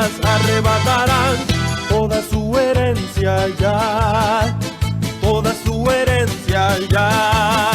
más arrebatarán toda su herencia ya, toda su herencia ya.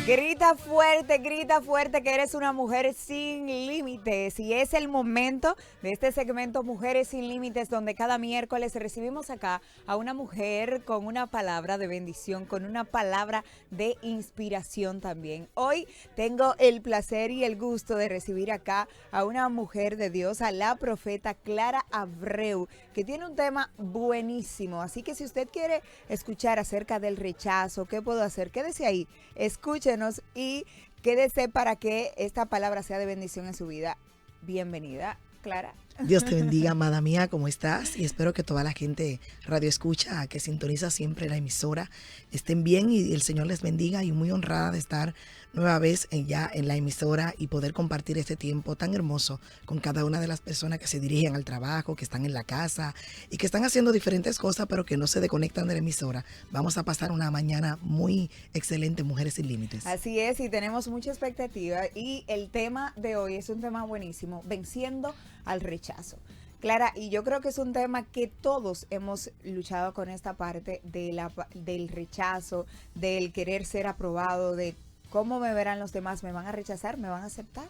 ¡Grita fuerte! Grita fuerte que eres una mujer sin límites. Y es el momento de este segmento Mujeres sin Límites, donde cada miércoles recibimos acá a una mujer con una palabra de bendición, con una palabra de inspiración también. Hoy tengo el placer y el gusto de recibir acá a una mujer de Dios, a la profeta Clara Abreu, que tiene un tema buenísimo. Así que si usted quiere escuchar acerca del rechazo, ¿qué puedo hacer? Quédese ahí, escúchenos y quédese para que esta palabra sea de bendición en su vida. Bienvenida, Clara. Dios te bendiga, amada mía, ¿cómo estás? Y espero que toda la gente radio escucha, que sintoniza siempre la emisora, estén bien y el Señor les bendiga, y muy honrada de estar nueva vez ya en la emisora y poder compartir este tiempo tan hermoso con cada una de las personas que se dirigen al trabajo, que están en la casa y que están haciendo diferentes cosas, pero que no se desconectan de la emisora. Vamos a pasar una mañana muy excelente, Mujeres sin Límites. Así es, y tenemos mucha expectativa, y el tema de hoy es un tema buenísimo, venciendo al rechazo. Clara, y yo creo que es un tema que todos hemos luchado con esta parte del rechazo, del querer ser aprobado, de cómo me verán los demás, me van a rechazar, me van a aceptar.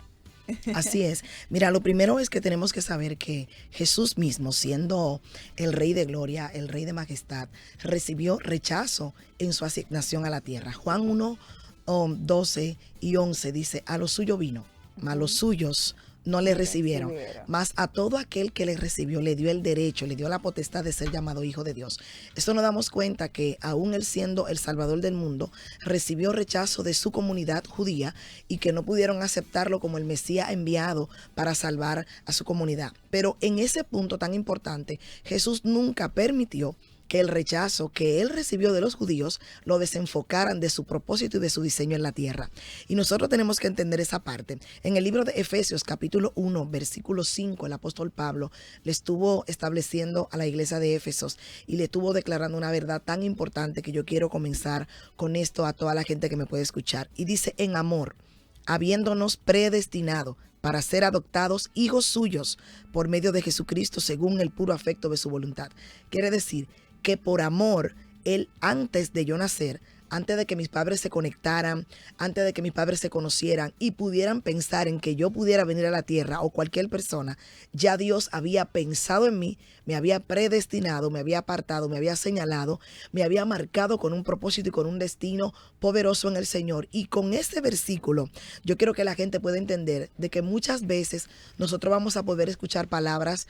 Así es. Mira, lo primero es que tenemos que saber que Jesús mismo, siendo el Rey de Gloria, el Rey de Majestad, recibió rechazo en su asignación a la tierra. Juan 1, 12 y 11 dice, a los suyos vino, mas los suyos no le recibieron, mas a todo aquel que le recibió le dio el derecho, le dio la potestad de ser llamado hijo de Dios. Esto nos damos cuenta que aún él siendo el Salvador del mundo, recibió rechazo de su comunidad judía y que no pudieron aceptarlo como el Mesías enviado para salvar a su comunidad. Pero en ese punto tan importante, Jesús nunca permitió que el rechazo que él recibió de los judíos lo desenfocaran de su propósito y de su diseño en la tierra. Y nosotros tenemos que entender esa parte. En el libro de Efesios, capítulo 1, versículo 5, el apóstol Pablo le estuvo estableciendo a la iglesia de Éfesos y le estuvo declarando una verdad tan importante que yo quiero comenzar con esto a toda la gente que me puede escuchar. Y dice, en amor, habiéndonos predestinado para ser adoptados hijos suyos por medio de Jesucristo según el puro afecto de su voluntad. Quiere decir que por amor, él antes de yo nacer, antes de que mis padres se conectaran, antes de que mis padres se conocieran y pudieran pensar en que yo pudiera venir a la tierra o cualquier persona, ya Dios había pensado en mí, me había predestinado, me había apartado, me había señalado, me había marcado con un propósito y con un destino poderoso en el Señor. Y con este versículo, yo quiero que la gente pueda entender de que muchas veces nosotros vamos a poder escuchar palabras,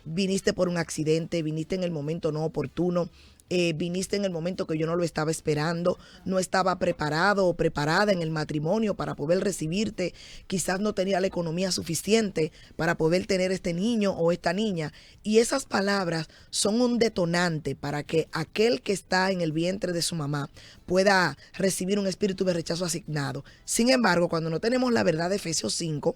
viniste por un accidente, viniste en el momento no oportuno, viniste en el momento que yo no lo estaba esperando, no estaba preparado o preparada en el matrimonio para poder recibirte, quizás no tenía la economía suficiente para poder tener este niño o esta niña. Y esas palabras son un detonante para que aquel que está en el vientre de su mamá pueda recibir un espíritu de rechazo asignado. Sin embargo, cuando no tenemos la verdad de Efesios 5,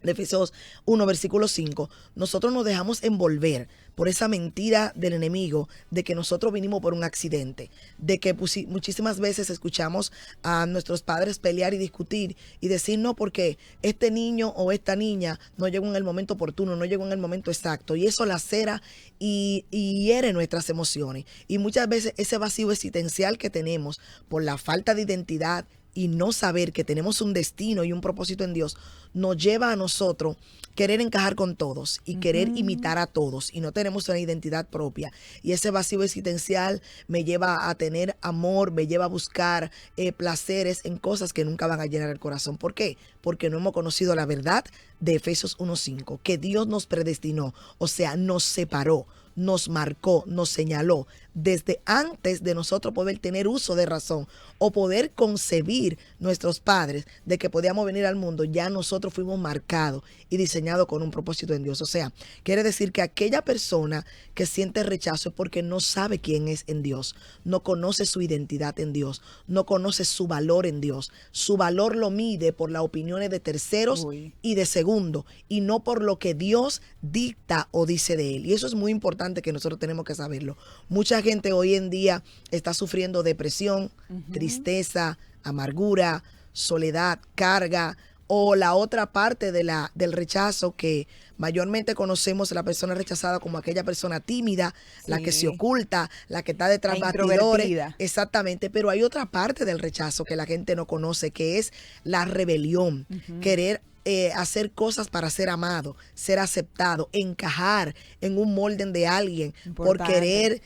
de Efesios 1, versículo 5, nosotros nos dejamos envolver por esa mentira del enemigo de que nosotros vinimos por un accidente, de que muchísimas veces escuchamos a nuestros padres pelear y discutir y decir no, porque este niño o esta niña no llegó en el momento oportuno, no llegó en el momento exacto, y eso lacera y hiere nuestras emociones. Y muchas veces ese vacío existencial que tenemos por la falta de identidad y no saber que tenemos un destino y un propósito en Dios, nos lleva a nosotros querer encajar con todos y querer imitar a todos, y no tenemos una identidad propia. Y ese vacío existencial me lleva a tener amor, me lleva a buscar placeres en cosas que nunca van a llenar el corazón. ¿Por qué? Porque no hemos conocido la verdad de Efesios 1:5, que Dios nos predestinó, o sea, nos separó, nos marcó, nos señaló desde antes de nosotros poder tener uso de razón o poder concebir nuestros padres de que podíamos venir al mundo. Ya nosotros fuimos marcados y diseñados con un propósito en Dios. O sea, quiere decir que aquella persona que siente rechazo es porque no sabe quién es en Dios, no conoce su identidad en Dios, no conoce su valor en Dios. Su valor lo mide por las opiniones de terceros y de segundos, y no por lo que Dios dicta o dice de él. Y eso es muy importante, que nosotros tenemos que saberlo. Mucha gente hoy en día está sufriendo depresión, tristeza, amargura, soledad, carga, O la otra parte del rechazo, que mayormente conocemos a la persona rechazada como aquella persona tímida, la que se oculta, la que está detrás de bastidores. Exactamente, pero hay otra parte del rechazo que la gente no conoce, que es la rebelión, querer hacer cosas para ser amado, ser aceptado, encajar en un molde de alguien, por querer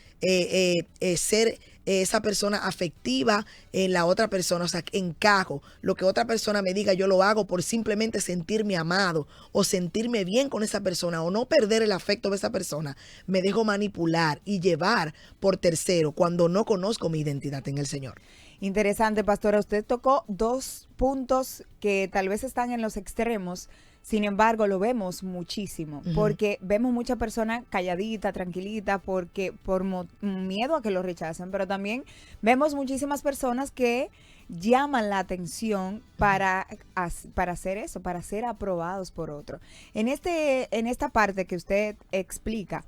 ser esa persona afectiva en la otra persona, o sea, encajo. Lo que otra persona me diga, yo lo hago por simplemente sentirme amado o sentirme bien con esa persona o no perder el afecto de esa persona. Me dejo manipular y llevar por tercero cuando no conozco mi identidad en el Señor. Interesante, pastora. Usted tocó dos puntos que tal vez están en los extremos. Sin embargo, lo vemos muchísimo, porque vemos mucha persona calladita, tranquilita, porque por miedo a que lo rechacen, pero también vemos muchísimas personas que llaman la atención para hacer eso, para ser aprobados por otro. En esta parte que usted explica,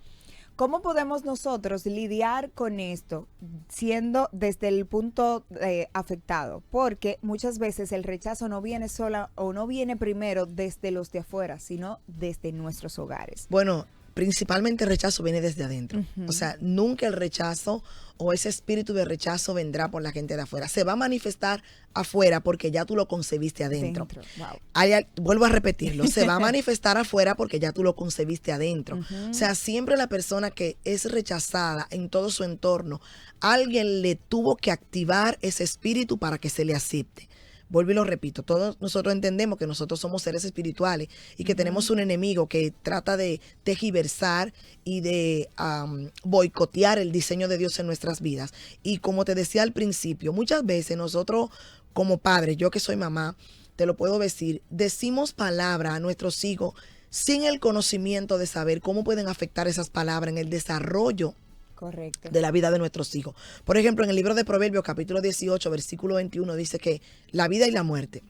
¿cómo podemos nosotros lidiar con esto siendo desde el punto afectado? Porque muchas veces el rechazo no viene sola o no viene primero desde los de afuera, sino desde nuestros hogares. Bueno, principalmente el rechazo viene desde adentro. O sea, nunca el rechazo o ese espíritu de rechazo vendrá por la gente de afuera. Se va a manifestar afuera porque ya tú lo concebiste adentro. Wow. Vuelvo a repetirlo, se va a manifestar afuera porque ya tú lo concebiste adentro. O sea, siempre la persona que es rechazada en todo su entorno, alguien le tuvo que activar ese espíritu para que se le acepte. Vuelvo y lo repito, todos nosotros entendemos que nosotros somos seres espirituales y que tenemos un enemigo que trata de tergiversar y de boicotear el diseño de Dios en nuestras vidas. Y como te decía al principio, muchas veces nosotros como padres, yo que soy mamá, te lo puedo decir, decimos palabras a nuestros hijos sin el conocimiento de saber cómo pueden afectar esas palabras en el desarrollo de la vida de nuestros hijos. Por ejemplo, en el libro de Proverbios, capítulo 18, versículo 21, dice que la vida y la muerte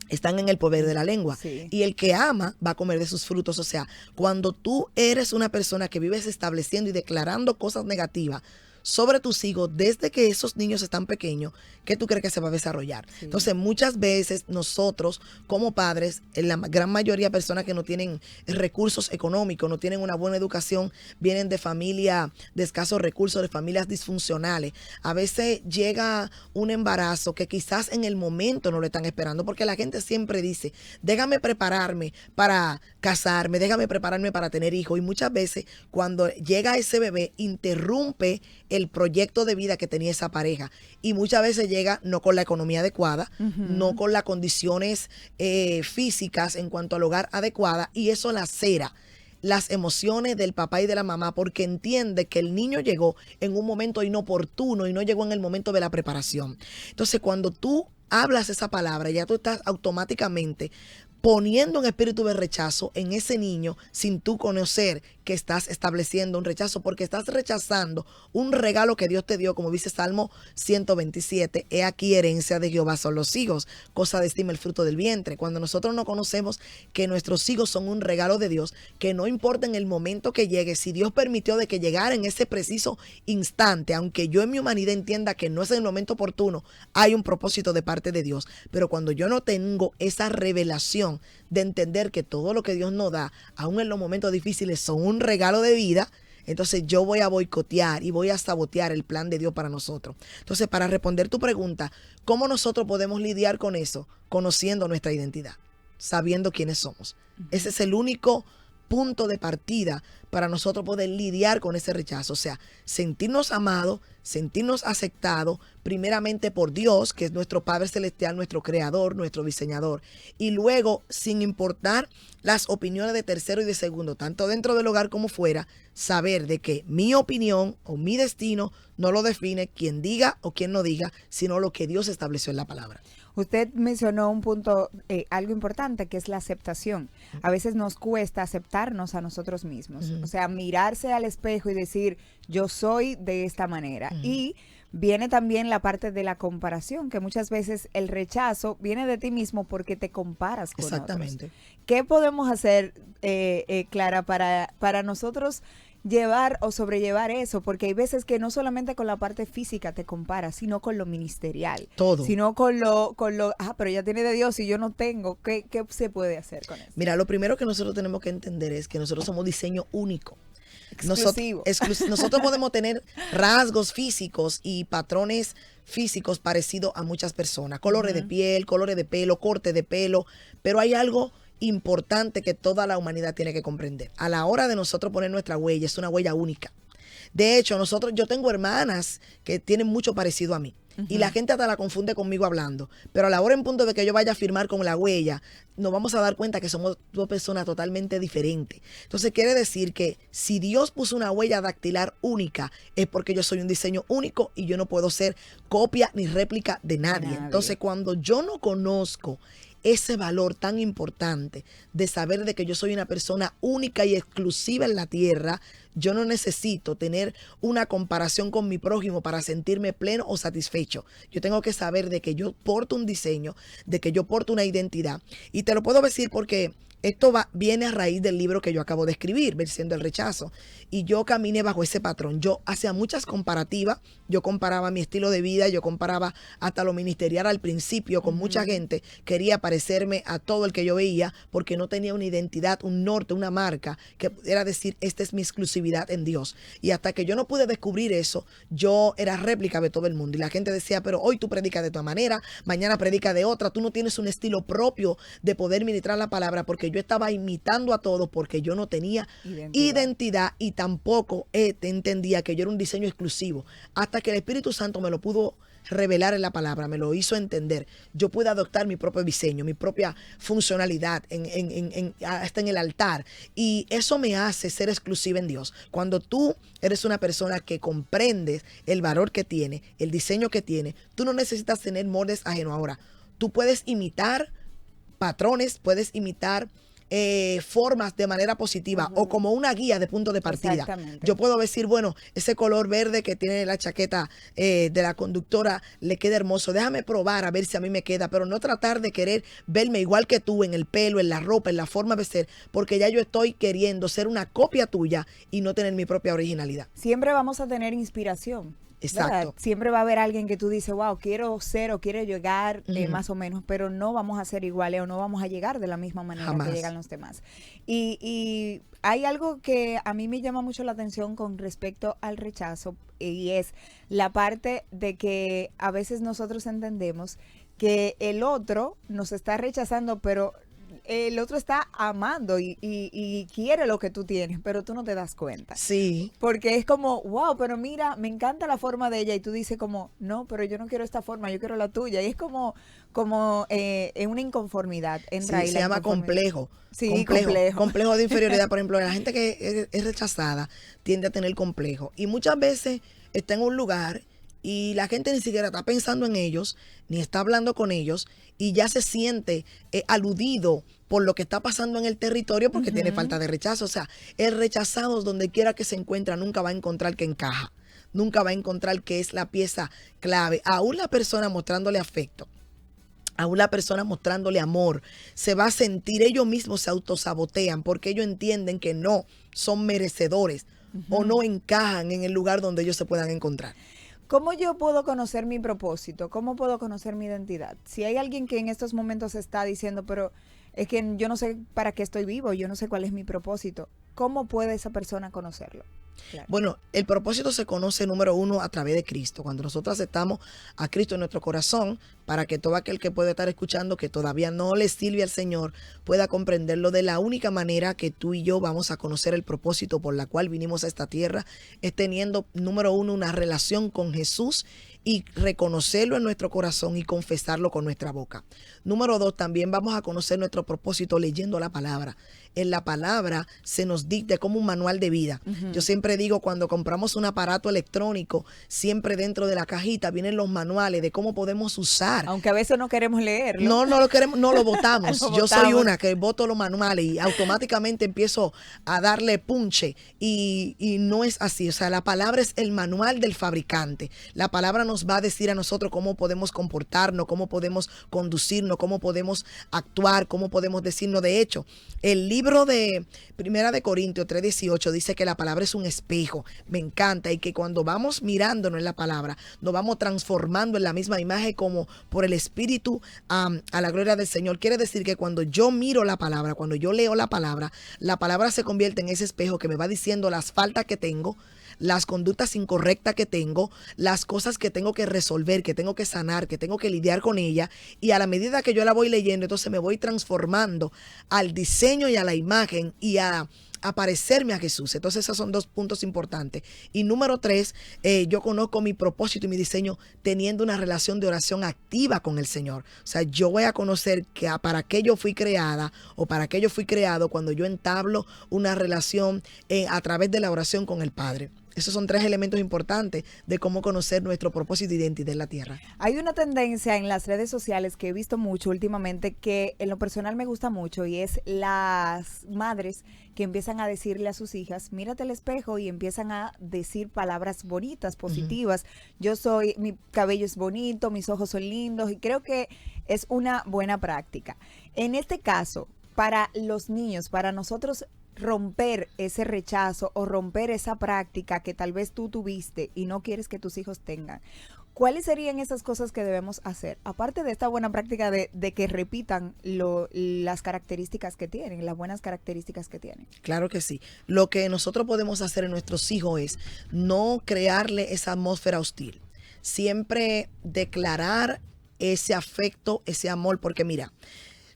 están en el poder de la lengua. Y el que ama va a comer de sus frutos. O sea, cuando tú eres una persona que vives estableciendo y declarando cosas negativas sobre tus hijos desde que esos niños están pequeños, ¿qué tú crees que se va a desarrollar? Entonces, muchas veces nosotros como padres, en la gran mayoría de personas que no tienen recursos económicos, no tienen una buena educación, vienen de familias de escasos recursos, de familias disfuncionales. A veces llega un embarazo que quizás en el momento no lo están esperando, porque la gente siempre dice, déjame prepararme para casarme, déjame prepararme para tener hijos. Y muchas veces cuando llega ese bebé, interrumpe el proyecto de vida que tenía esa pareja, y muchas veces llega no con la economía adecuada, no con las condiciones físicas en cuanto al hogar adecuada, y eso lacera las emociones del papá y de la mamá porque entiende que el niño llegó en un momento inoportuno y no llegó en el momento de la preparación. Entonces, cuando tú hablas esa palabra, ya tú estás automáticamente poniendo un espíritu de rechazo en ese niño sin tú conocer que estás estableciendo un rechazo, porque estás rechazando un regalo que Dios te dio, como dice Salmo 127, he aquí herencia de Jehová son los hijos, cosa de estima el fruto del vientre. Cuando nosotros no conocemos que nuestros hijos son un regalo de Dios, que no importa en el momento que llegue, si Dios permitió de que llegara en ese preciso instante, aunque yo en mi humanidad entienda que no es el momento oportuno, hay un propósito de parte de Dios. Pero cuando yo no tengo esa revelación de entender que todo lo que Dios nos da, aún en los momentos difíciles, son un regalo de vida, entonces yo voy a boicotear y voy a sabotear el plan de Dios para nosotros. Entonces, para responder tu pregunta, ¿cómo nosotros podemos lidiar con eso? Conociendo nuestra identidad, sabiendo quiénes somos. Ese es el único punto de partida para nosotros poder lidiar con ese rechazo. O sea, sentirnos amados, sentirnos aceptados, primeramente por Dios, que es nuestro Padre Celestial, nuestro Creador, nuestro Diseñador. Y luego, sin importar las opiniones de tercero y de segundo, tanto dentro del hogar como fuera, saber de que mi opinión o mi destino no lo define quien diga o quien no diga, sino lo que Dios estableció en la palabra. Usted mencionó un punto, algo importante, que es la aceptación. A veces nos cuesta aceptarnos a nosotros mismos. O sea, mirarse al espejo y decir, yo soy de esta manera. Y viene también la parte de la comparación, que muchas veces el rechazo viene de ti mismo porque te comparas con otros. ¿Qué podemos hacer, Clara, para nosotros llevar o sobrellevar eso, porque hay veces que no solamente con la parte física te comparas, sino con lo ministerial. Todo. Sino pero ella tiene de Dios y yo no tengo. ¿Qué se puede hacer con eso? Mira, lo primero que nosotros tenemos que entender es que nosotros somos diseño único. Exclusivo. Nosotros podemos tener rasgos físicos y patrones físicos parecidos a muchas personas, colores de piel, colores de pelo, corte de pelo, pero hay algo importante que toda la humanidad tiene que comprender. A la hora de nosotros poner nuestra huella, es una huella única. De hecho, yo tengo hermanas que tienen mucho parecido a mí. Y la gente hasta la confunde conmigo hablando. Pero a la hora en punto de que yo vaya a firmar con la huella, nos vamos a dar cuenta que somos dos personas totalmente diferentes. Entonces quiere decir que si Dios puso una huella dactilar única, es porque yo soy un diseño único y yo no puedo ser copia ni réplica de nadie. Entonces cuando yo no conozco ese valor tan importante de saber de que yo soy una persona única y exclusiva en la tierra, yo no necesito tener una comparación con mi prójimo para sentirme pleno o satisfecho. Yo tengo que saber de que yo porto un diseño, de que yo porto una identidad. Y te lo puedo decir porque esto viene a raíz del libro que yo acabo de escribir, Venciendo el Rechazo. Y yo caminé bajo ese patrón. Yo hacía muchas comparativas. Yo comparaba mi estilo de vida, yo comparaba hasta lo ministerial al principio con mucha gente. Quería parecerme a todo el que yo veía porque no tenía una identidad, un norte, una marca que era decir, esta es mi exclusividad en Dios. Y hasta que yo no pude descubrir eso, yo era réplica de todo el mundo. Y la gente decía, pero hoy tú predicas de tu manera, mañana predicas de otra. Tú no tienes un estilo propio de poder ministrar la palabra porque yo estaba imitando a todos porque yo no tenía identidad y tampoco entendía que yo era un diseño exclusivo. Hasta que el Espíritu Santo me lo pudo revelar en la palabra, me lo hizo entender. Yo pude adoptar mi propio diseño, mi propia funcionalidad hasta en el altar. Y eso me hace ser exclusiva en Dios. Cuando tú eres una persona que comprendes el valor que tiene, el diseño que tiene, tú no necesitas tener moldes ajenos. Ahora, tú puedes imitar patrones, puedes imitar formas de manera positiva o como una guía de punto de partida. Yo puedo decir, bueno, ese color verde que tiene la chaqueta de la conductora le queda hermoso. Déjame probar a ver si a mí me queda, pero no tratar de querer verme igual que tú en el pelo, en la ropa, en la forma de ser, porque ya yo estoy queriendo ser una copia tuya y no tener mi propia originalidad. Siempre vamos a tener inspiración. Exacto. ¿Verdad? Siempre va a haber alguien que tú dices, wow, quiero ser o quiero llegar más o menos, pero no vamos a ser iguales o no vamos a llegar de la misma manera Jamás. que llegan los demás. Y hay algo que a mí me llama mucho la atención con respecto al rechazo y es la parte de que a veces nosotros entendemos que el otro nos está rechazando, pero el otro está amando y quiere lo que tú tienes, pero tú no te das cuenta. Sí. Porque es como, wow, pero mira, me encanta la forma de ella y tú dices como, no, pero yo no quiero esta forma, yo quiero la tuya. Y es como en una inconformidad. Entra ahí se la llama complejo. Sí, Complejo de inferioridad. Por ejemplo, la gente que es rechazada tiende a tener complejo. Y muchas veces está en un lugar y la gente ni siquiera está pensando en ellos, ni está hablando con ellos, y ya se siente aludido por lo que está pasando en el territorio porque tiene falta de rechazo. O sea, el rechazado, donde quiera que se encuentra, nunca va a encontrar que encaja. Nunca va a encontrar que es la pieza clave. Aún la persona mostrándole afecto, aún la persona mostrándole amor, se va a sentir, ellos mismos se autosabotean porque ellos entienden que no son merecedores o no encajan en el lugar donde ellos se puedan encontrar. ¿Cómo yo puedo conocer mi propósito? ¿Cómo puedo conocer mi identidad? Si hay alguien que en estos momentos está diciendo, pero es que yo no sé para qué estoy vivo, yo no sé cuál es mi propósito, ¿cómo puede esa persona conocerlo? Claro. Bueno, el propósito se conoce, número uno, a través de Cristo. Cuando nosotros aceptamos a Cristo en nuestro corazón, para que todo aquel que puede estar escuchando, que todavía no le sirve al Señor, pueda comprenderlo. De la única manera que tú y yo vamos a conocer el propósito por la cual vinimos a esta tierra es teniendo, número uno, una relación con Jesús y reconocerlo en nuestro corazón y confesarlo con nuestra boca. Número dos, también vamos a conocer nuestro propósito leyendo la palabra. En la palabra se nos dicta como un manual de vida. Yo siempre digo, cuando compramos un aparato electrónico, siempre dentro de la cajita vienen los manuales de cómo podemos usar. Aunque a veces no queremos leerlo. No lo queremos, no lo votamos. Lo Yo botamos. soy una que voto los manuales y automáticamente empiezo a darle punche y no es así. O sea, la palabra es el manual del fabricante. La palabra nos va a decir a nosotros cómo podemos comportarnos, cómo podemos conducirnos, cómo podemos actuar, cómo podemos decirnos. De hecho, el libro de Primera de Corintios 3:18 dice que la palabra es un espejo. Me encanta, y que cuando vamos mirándonos en la palabra, nos vamos transformando en la misma imagen como por el Espíritu a la gloria del Señor. Quiere decir que cuando yo miro la palabra, cuando yo leo la palabra se convierte en ese espejo que me va diciendo las faltas que tengo, las conductas incorrectas que tengo, las cosas que tengo que resolver, que tengo que sanar, que tengo que lidiar con ella. Y a la medida que yo la voy leyendo, entonces me voy transformando al diseño y a la imagen y a parecerme a Jesús. Entonces esos son dos puntos importantes. Y número 3, yo conozco mi propósito y mi diseño teniendo una relación de oración activa con el Señor. O sea, yo voy a conocer que para qué yo fui creada o para qué yo fui creado cuando yo entablo una relación a través de la oración con el Padre. Esos son 3 elementos importantes de cómo conocer nuestro propósito e identidad en la tierra. Hay una tendencia en las redes sociales que he visto mucho últimamente, que en lo personal me gusta mucho, y es las madres que empiezan a decirle a sus hijas, mírate al espejo, y empiezan a decir palabras bonitas, positivas. Mi cabello es bonito, mis ojos son lindos, y creo que es una buena práctica. En este caso, para los niños, para nosotros romper ese rechazo o romper esa práctica que tal vez tú tuviste y no quieres que tus hijos tengan, ¿cuáles serían esas cosas que debemos hacer? Aparte de esta buena práctica de que repitan las características que tienen, las buenas características que tienen. Claro que sí. Lo que nosotros podemos hacer en nuestros hijos es no crearle esa atmósfera hostil. Siempre declarar ese afecto, ese amor, porque mira,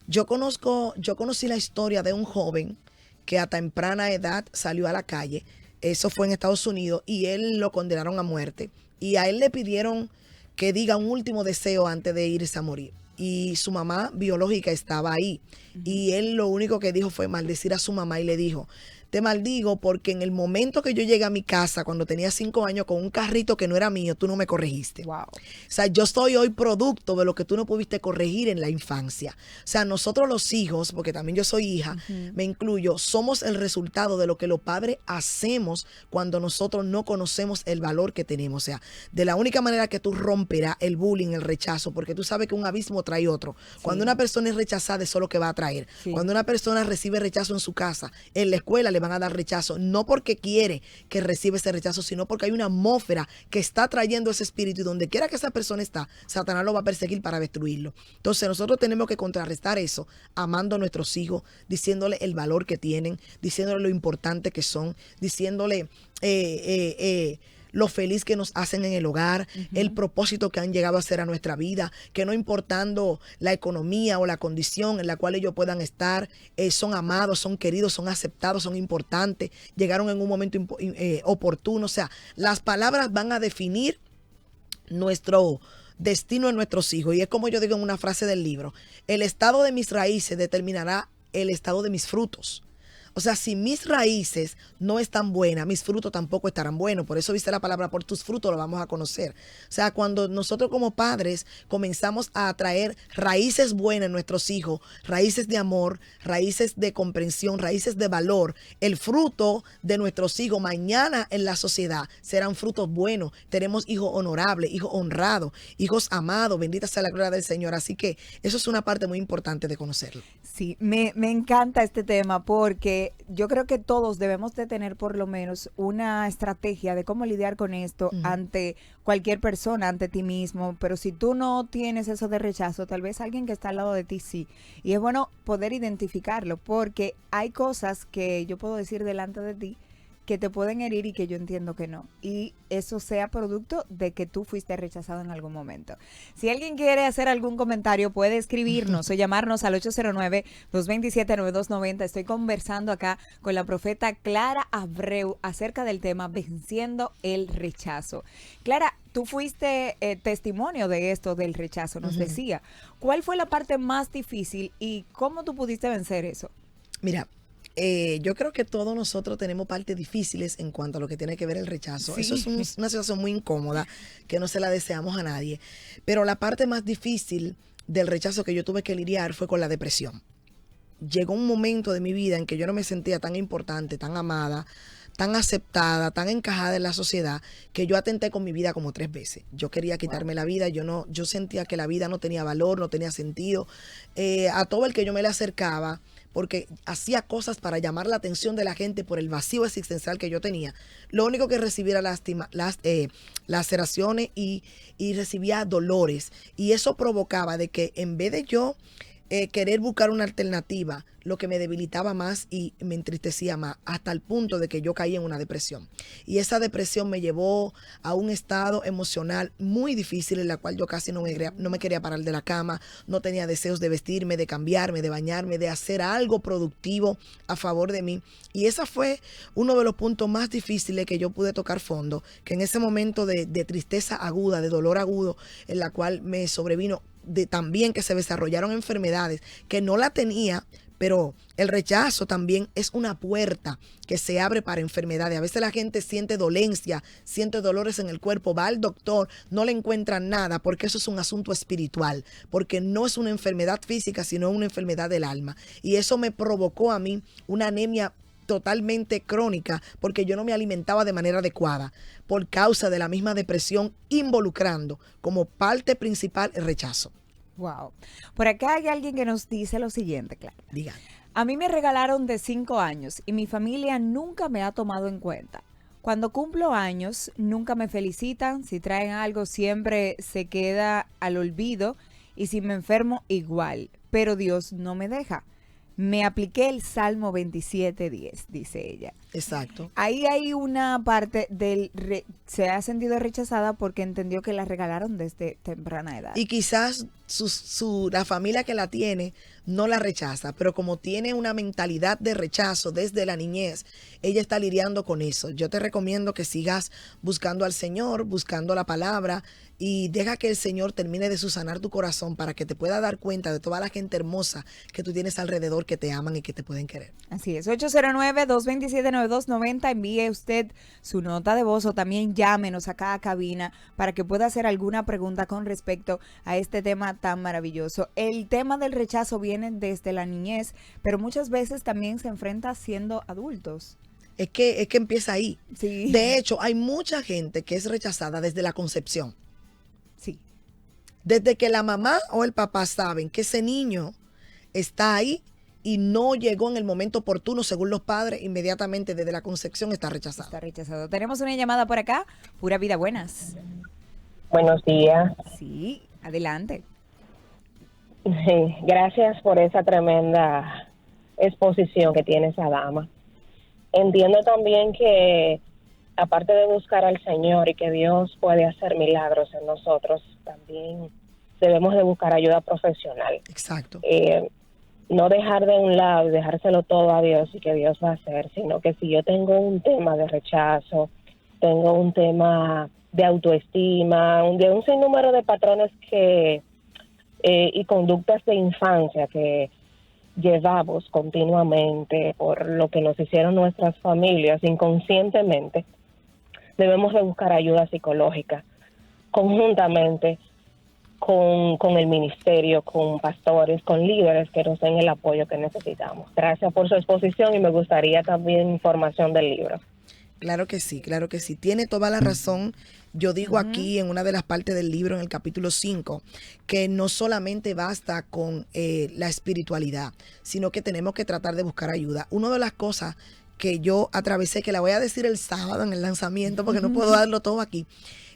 yo conocí la historia de un joven que a temprana edad salió a la calle. Eso fue en Estados Unidos, y él lo condenaron a muerte. Y a él le pidieron que diga un último deseo antes de irse a morir. Y su mamá biológica estaba ahí. Y él lo único que dijo fue maldecir a su mamá, y le dijo, te maldigo porque en el momento que yo llegué a mi casa, cuando tenía 5 años, con un carrito que no era mío, tú no me corregiste. Wow. O sea, yo soy hoy producto de lo que tú no pudiste corregir en la infancia. O sea, nosotros los hijos, porque también yo soy hija, me incluyo, somos el resultado de lo que los padres hacemos cuando nosotros no conocemos el valor que tenemos. O sea, de la única manera que tú romperás el bullying, el rechazo, porque tú sabes que un abismo trae otro. Sí. Cuando una persona es rechazada, eso es lo que va a traer. Sí. Cuando una persona recibe rechazo en su casa, en la escuela le van a dar rechazo, no porque quiere que reciba ese rechazo, sino porque hay una atmósfera que está trayendo ese espíritu, y donde quiera que esa persona está, Satanás lo va a perseguir para destruirlo. Entonces nosotros tenemos que contrarrestar eso, amando a nuestros hijos, diciéndole el valor que tienen, diciéndole lo importante que son, diciéndole lo feliz que nos hacen en el hogar, el propósito que han llegado a hacer a nuestra vida, que no importando la economía o la condición en la cual ellos puedan estar, son amados, son queridos, son aceptados, son importantes, llegaron en un momento oportuno. O sea, las palabras van a definir nuestro destino en nuestros hijos. Y es como yo digo en una frase del libro, el estado de mis raíces determinará el estado de mis frutos. O sea, si mis raíces no están buenas, mis frutos tampoco estarán buenos. Por eso dice la palabra, por tus frutos lo vamos a conocer. O sea, cuando nosotros como padres comenzamos a atraer raíces buenas en nuestros hijos, raíces de amor, raíces de comprensión, raíces de valor, el fruto de nuestros hijos mañana en la sociedad serán frutos buenos. Tenemos hijos honorables, hijos honrados, hijos amados. Bendita sea la gloria del Señor. Así que eso es una parte muy importante de conocerlo. Sí, me encanta este tema, porque yo creo que todos debemos de tener por lo menos una estrategia de cómo lidiar con esto ante cualquier persona, ante ti mismo. Pero si tú no tienes eso de rechazo, tal vez alguien que está al lado de ti sí. Y es bueno poder identificarlo, porque hay cosas que yo puedo decir delante de ti que te pueden herir y que yo entiendo que no. Y eso sea producto de que tú fuiste rechazado en algún momento. Si alguien quiere hacer algún comentario, puede escribirnos o llamarnos al 809-227-9290. Estoy conversando acá con la profeta Clara Abreu acerca del tema Venciendo el Rechazo. Clara, tú fuiste testimonio de esto, del rechazo, nos decía. ¿Cuál fue la parte más difícil y cómo tú pudiste vencer eso? Mira, yo creo que todos nosotros tenemos partes difíciles en cuanto a lo que tiene que ver el rechazo. Sí. Eso es una situación muy incómoda que no se la deseamos a nadie. Pero la parte más difícil del rechazo que yo tuve que lidiar fue con la depresión. llegó un momento de mi vida en que yo no me sentía tan importante, tan amada, tan aceptada, tan encajada en la sociedad, que yo atenté con mi vida como 3 veces. Yo quería quitarme la vida, yo sentía que la vida no tenía valor, no tenía sentido. A todo el que yo me le acercaba, porque hacía cosas para llamar la atención de la gente por el vacío existencial que yo tenía, lo único que recibía era lástima, laceraciones y recibía dolores. Y eso provocaba de que en vez de yo querer buscar una alternativa, lo que me debilitaba más y me entristecía más, hasta el punto de que yo caí en una depresión. Y esa depresión me llevó a un estado emocional muy difícil, en la cual yo casi no me quería parar de la cama, no tenía deseos de vestirme, de cambiarme, de bañarme, de hacer algo productivo a favor de mí. Y ese fue uno de los puntos más difíciles que yo pude tocar fondo, que en ese momento de tristeza aguda, de dolor agudo, en la cual me sobrevino también que se desarrollaron enfermedades que no la tenía, pero el rechazo también es una puerta que se abre para enfermedades. A veces la gente siente dolencia, siente dolores en el cuerpo, va al doctor, no le encuentran nada, porque eso es un asunto espiritual, porque no es una enfermedad física, sino una enfermedad del alma. Y eso me provocó a mí una anemia totalmente crónica, porque yo no me alimentaba de manera adecuada por causa de la misma depresión, involucrando como parte principal el rechazo. Wow. Por acá hay alguien que nos dice lo siguiente, claro. Diga. A mí me regalaron de 5 años y mi familia nunca me ha tomado en cuenta. Cuando cumplo años, nunca me felicitan. Si traen algo, siempre se queda al olvido. Y si me enfermo, igual. Pero Dios no me deja. Me apliqué el Salmo 27:10, dice ella. Exacto. Ahí hay una parte se ha sentido rechazada porque entendió que la regalaron desde temprana edad. Y quizás la familia que la tiene no la rechaza, pero como tiene una mentalidad de rechazo desde la niñez, ella está lidiando con eso. Yo te recomiendo que sigas buscando al Señor, buscando la palabra, y deja que el Señor termine de susanar tu corazón para que te pueda dar cuenta de toda la gente hermosa que tú tienes alrededor, que te aman y que te pueden querer. Así es, 809-227-9290, envíe usted su nota de voz o también llámenos acá a cabina para que pueda hacer alguna pregunta con respecto a este tema tan maravilloso. El tema del rechazo viene desde la niñez, pero muchas veces también se enfrenta siendo adultos. Es que empieza ahí. Sí. De hecho, hay mucha gente que es rechazada desde la concepción. Sí. Desde que la mamá o el papá saben que ese niño está ahí y no llegó en el momento oportuno, según los padres, inmediatamente desde la concepción está rechazado. Está rechazado. Tenemos una llamada por acá. Pura vida, buenas. Buenos días. Sí, adelante. Sí, gracias por esa tremenda exposición que tiene esa dama. Entiendo también que, aparte de buscar al Señor y que Dios puede hacer milagros en nosotros, también debemos de buscar ayuda profesional. Exacto. No dejar de un lado y dejárselo todo a Dios y que Dios va a hacer, sino que si yo tengo un tema de rechazo, tengo un tema de autoestima, de un sinnúmero de patrones y conductas de infancia que llevamos continuamente por lo que nos hicieron nuestras familias inconscientemente, debemos de buscar ayuda psicológica conjuntamente con el ministerio, con pastores, con líderes que nos den el apoyo que necesitamos. Gracias por su exposición y me gustaría también información del libro. Claro que sí, claro que sí. Tiene toda la razón. Yo digo aquí en una de las partes del libro, en el capítulo 5, que no solamente basta con la espiritualidad, sino que tenemos que tratar de buscar ayuda. Una de las cosas que yo atravesé, que la voy a decir el sábado en el lanzamiento, porque no puedo darlo todo aquí,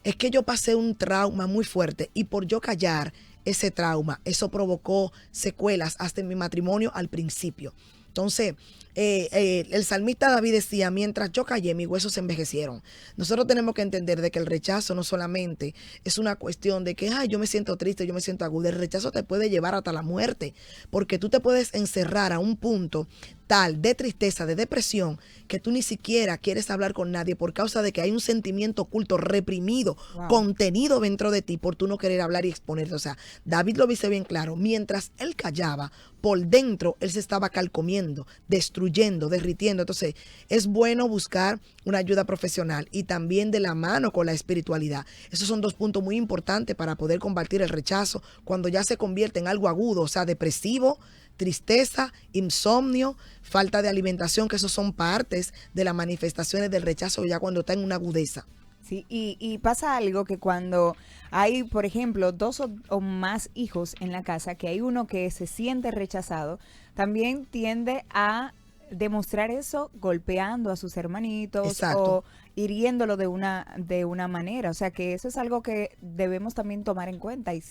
es que yo pasé un trauma muy fuerte y por yo callar ese trauma, eso provocó secuelas hasta en mi matrimonio al principio. Entonces, el salmista David decía, mientras yo callé, mis huesos se envejecieron. Nosotros tenemos que entender de que el rechazo no solamente es una cuestión de que, ay, yo me siento triste, yo me siento agudo. El rechazo te puede llevar hasta la muerte, porque tú te puedes encerrar a un punto tal de tristeza, de depresión, que tú ni siquiera quieres hablar con nadie por causa de que hay un sentimiento oculto, reprimido, contenido dentro de ti por tú no querer hablar y exponerte. O sea, David lo dice bien claro, mientras él callaba, por dentro él se estaba calcomiendo, destruyendo, derritiendo. Entonces, es bueno buscar una ayuda profesional y también de la mano con la espiritualidad. Esos son 2 puntos muy importantes para poder combatir el rechazo cuando ya se convierte en algo agudo, o sea, depresivo, tristeza, insomnio, falta de alimentación, que esos son partes de las manifestaciones del rechazo ya cuando está en una agudeza. Sí, y pasa algo que cuando hay, por ejemplo, dos o más hijos en la casa, que hay uno que se siente rechazado, también tiende a demostrar eso golpeando a sus hermanitos. Exacto. O hiriéndolo de una manera. O sea que eso es algo que debemos también tomar en cuenta y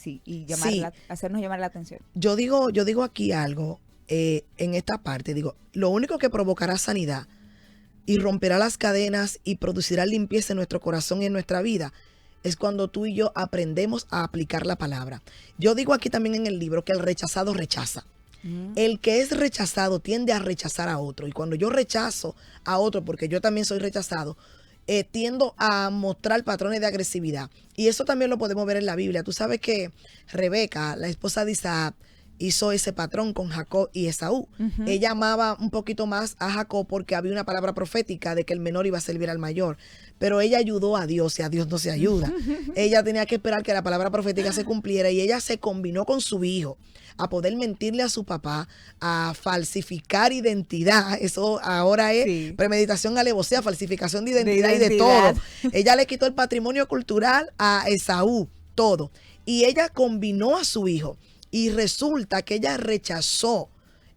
hacernos llamar la atención. Yo digo aquí algo en esta parte, digo, lo único que provocará sanidad y romperá las cadenas y producirá limpieza en nuestro corazón y en nuestra vida es cuando tú y yo aprendemos a aplicar la palabra. Yo digo aquí también en el libro que el rechazado rechaza. El que es rechazado tiende a rechazar a otro. Y cuando yo rechazo a otro, porque yo también soy rechazado, tiendo a mostrar patrones de agresividad. Y eso también lo podemos ver en la Biblia. Tú sabes que Rebeca, la esposa de Isaac, hizo ese patrón con Jacob y Esaú. Ella amaba un poquito más a Jacob porque había una palabra profética de que el menor iba a servir al mayor. Pero ella ayudó a Dios y a Dios no se ayuda. Ella tenía que esperar que la palabra profética se cumpliera y ella se combinó con su hijo a poder mentirle a su papá, a falsificar identidad. Eso ahora es premeditación, alevosía, falsificación de identidad y de todo. Ella le quitó el patrimonio cultural a Esaú, todo. Y ella combinó a su hijo. Y resulta que ella rechazó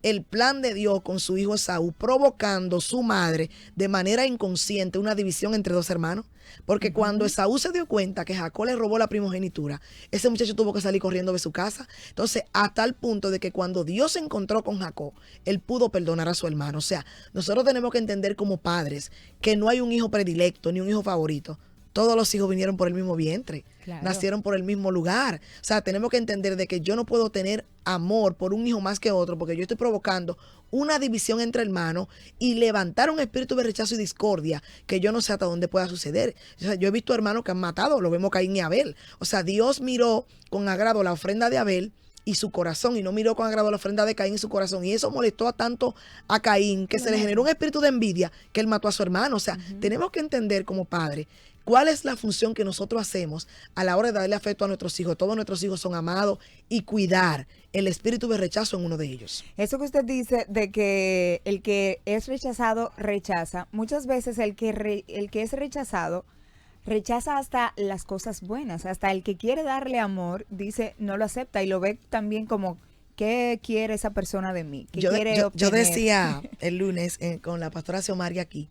el plan de Dios con su hijo Esaú, provocando su madre de manera inconsciente una división entre dos hermanos. Porque cuando Esaú se dio cuenta que Jacob le robó la primogenitura, ese muchacho tuvo que salir corriendo de su casa. Entonces, a tal punto de que cuando Dios se encontró con Jacob, él pudo perdonar a su hermano. O sea, nosotros tenemos que entender como padres que no hay un hijo predilecto ni un hijo favorito. Todos los hijos vinieron por el mismo vientre, nacieron por el mismo lugar. O sea, tenemos que entender de que yo no puedo tener amor por un hijo más que otro porque yo estoy provocando una división entre hermanos y levantar un espíritu de rechazo y discordia que yo no sé hasta dónde pueda suceder. O sea, yo he visto hermanos que han matado, lo vemos Caín y Abel. O sea, Dios miró con agrado la ofrenda de Abel y su corazón, y no miró con agrado la ofrenda de Caín y su corazón, y eso molestó tanto a Caín que se le generó un espíritu de envidia que él mató a su hermano. O sea, tenemos que entender como padre cuál es la función que nosotros hacemos a la hora de darle afecto a nuestros hijos. Todos nuestros hijos son amados, y cuidar el espíritu de rechazo en uno de ellos. Eso que usted dice de que el que es rechazado rechaza, muchas veces el que es rechazado rechaza hasta las cosas buenas, hasta el que quiere darle amor, dice, no lo acepta y lo ve también como, ¿qué quiere esa persona de mí? ¿Qué quiere obtener? Yo decía el lunes con la pastora Xiomari aquí,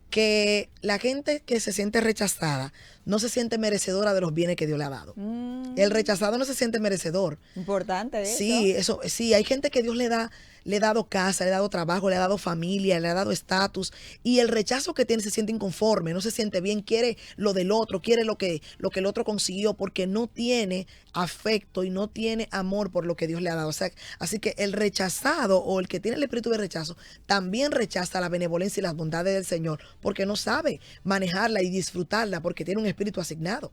que la gente que se siente rechazada no se siente merecedora de los bienes que Dios le ha dado. El rechazado no se siente merecedor. Importante eso. Sí, hay gente que Dios le ha dado casa, le ha dado trabajo, le ha dado familia, le ha dado estatus, y el rechazo que tiene se siente inconforme, no se siente bien, quiere lo del otro, quiere lo que el otro consiguió, porque no tiene afecto y no tiene amor por lo que Dios le ha dado. O sea, así que el rechazado o el que tiene el espíritu de rechazo también rechaza la benevolencia y las bondades del Señor, porque no sabe manejarla y disfrutarla, porque tiene un espíritu asignado.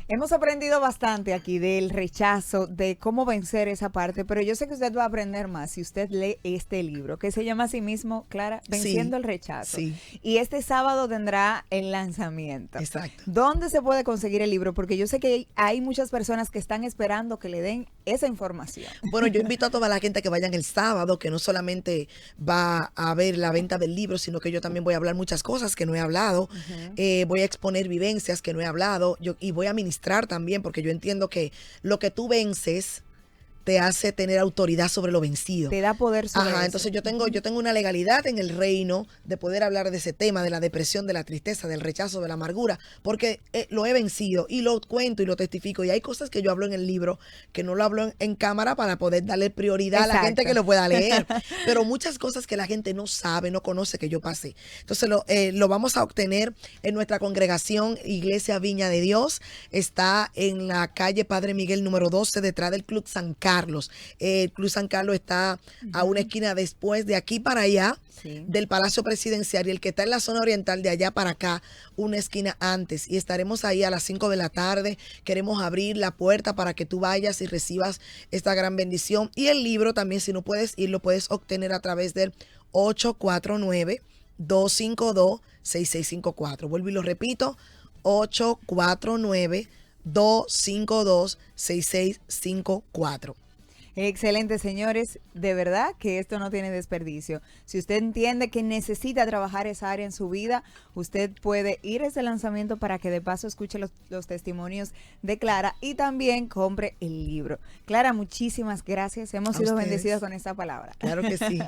Hemos aprendido bastante aquí del rechazo, de cómo vencer esa parte, pero yo sé que usted va a aprender más si usted lee este libro, que se llama así mismo, Clara, Venciendo el Rechazo. Sí. Y este sábado tendrá el lanzamiento. Exacto. ¿Dónde se puede conseguir el libro? Porque yo sé que hay muchas personas que están esperando que le den esa información. Bueno, yo invito a toda la gente que vayan el sábado, que no solamente va a ver la venta del libro, sino que yo también voy a hablar muchas cosas que no he hablado. Voy a exponer vivencias que no he hablado y voy a ministrar también, porque yo entiendo que lo que tú vences te hace tener autoridad sobre lo vencido. Te da poder sobre eso. Entonces yo tengo una legalidad en el reino de poder hablar de ese tema, de la depresión, de la tristeza, del rechazo, de la amargura, porque lo he vencido y lo cuento y lo testifico. Y hay cosas que yo hablo en el libro que no lo hablo en cámara para poder darle prioridad a la gente que lo pueda leer. Pero muchas cosas que la gente no sabe, no conoce, que yo pasé. Entonces lo vamos a obtener en nuestra congregación Iglesia Viña de Dios. Está en la calle Padre Miguel número 12, detrás del Club San Carlos. El Club San Carlos está a una esquina después, de aquí para allá, del Palacio Presidencial, y el que está en la zona oriental, de allá para acá, una esquina antes. Y estaremos ahí a las 5 de la tarde. Queremos abrir la puerta para que tú vayas y recibas esta gran bendición. Y el libro también, si no puedes ir, lo puedes obtener a través del 849-252-6654. Vuelvo y lo repito, 849-252-6654. Excelente, señores. De verdad que esto no tiene desperdicio. Si usted entiende que necesita trabajar esa área en su vida, usted puede ir a ese lanzamiento para que de paso escuche los testimonios de Clara y también compre el libro. Clara, muchísimas gracias. Hemos sido bendecidos con esta palabra. Claro que sí.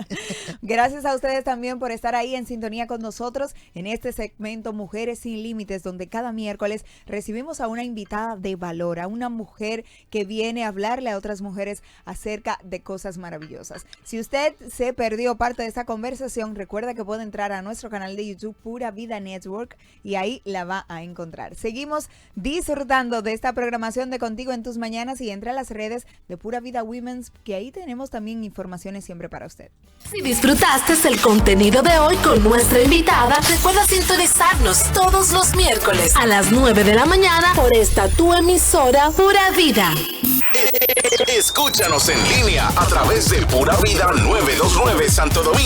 Gracias a ustedes también por estar ahí en sintonía con nosotros en este segmento Mujeres sin Límites, donde cada miércoles recibimos a una invitada de valor, a una mujer que viene a hablarle a otras mujeres acerca de cosas maravillosas. Si usted se perdió parte de esta conversación, recuerda que puede entrar a nuestro canal de YouTube Pura Vida Network y ahí la va a encontrar. Seguimos disfrutando de esta programación de Contigo en tus mañanas y entre a las redes de Pura Vida Women's, que ahí tenemos también informaciones siempre para usted. Si disfrutaste el contenido de hoy con nuestra invitada, recuerda sintonizarnos todos los miércoles a las 9 de la mañana por esta tu emisora Pura Vida. Escúchanos en línea a través de Pura Vida 929 Santo Domingo.